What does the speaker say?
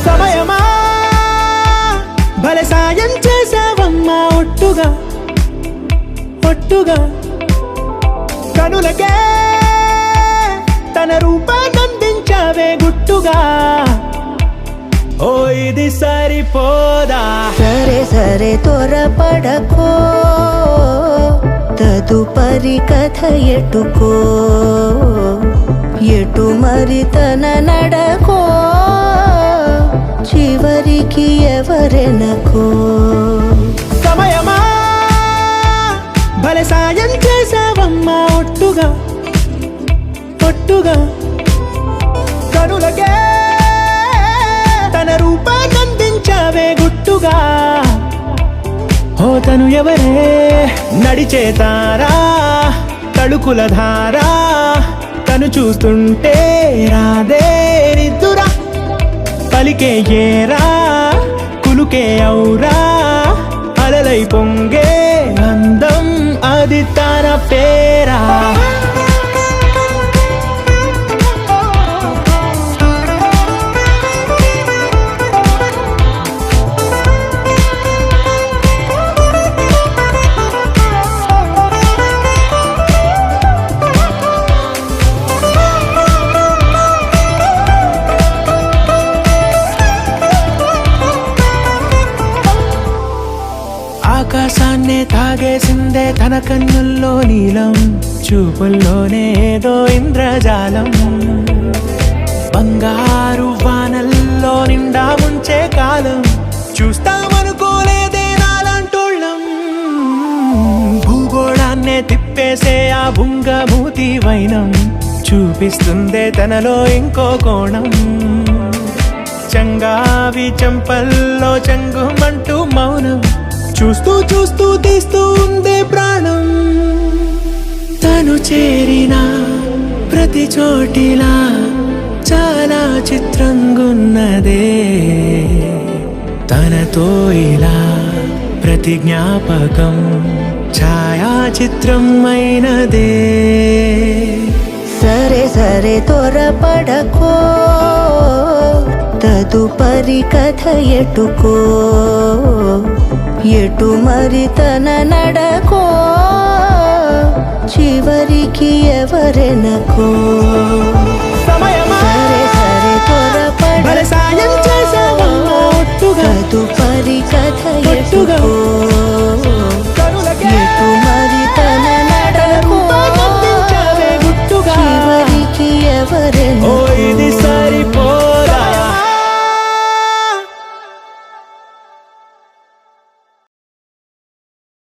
సమయమా భలే సాయం చేసావమ్మా ఒట్టుగా ఒట్టుగా కనులకే తన రూపాన్నందించావే గుట్టుగా ఓ ఇది సరిపోదా సరే సరే త్వరపడకో తదుపరి కథ ఎటుకో ఎటు మరి తన నడకో చివరికి ఎవరెనకో సమయమా భలే సాయం చేసావమ్మా ఒట్టుగా ఒట్టుగా కనులకే తన రూపాన్నందించావే గుట్టుగా ఓ తను ఎవరే నడిచే తారా తళుకుల ధారా తను చూస్తుంటే రాదే నిద్దురా పలికే ఏరా కులుకే ఔరా అలలై పొంగే అందం అది తన పేరా ఆకాశాన్నే తాగేసిందే తన కన్నుల్లో నీలం చూపుల్లోనే ఏదో ఇంద్రజాలం బంగారు వానల్లో నిండా ముంచే కాలం చూస్తామనుకోలేదే నాలాంటోళ్ళం భూగోళాన్నే తిప్పేసే ఆ బుంగమూతి వైనం చూపిస్తుందే తనలో ఇంకో కోణం చంగావి చంపల్లో చంగుమంటూ మౌనం చూస్తూ చూస్తూ తీస్తూ ఉందే ప్రాణం తను చేరిన ప్రతి చోటిలా చాలా చిత్రంగున్నదే తనతో ఇలా ప్రతి జ్ఞాపకం ఛాయాచిత్రం అయినదే సరే సరే త్వరపడకో తదుపరి కథ ఎటుకో ఎటు మరి తన నడకో చివరికి ఎవరెనకో సమయమా సరే సరే భలే సాయం చేసావమ్మా ఒట్టుగా తదుపరి కథ ఒట్టుగా ఎటుకో కనులకే ఎటు మరి తన నడకో రూపాన్నందించావే గుట్టుగా చివరికి ఎవరెనకో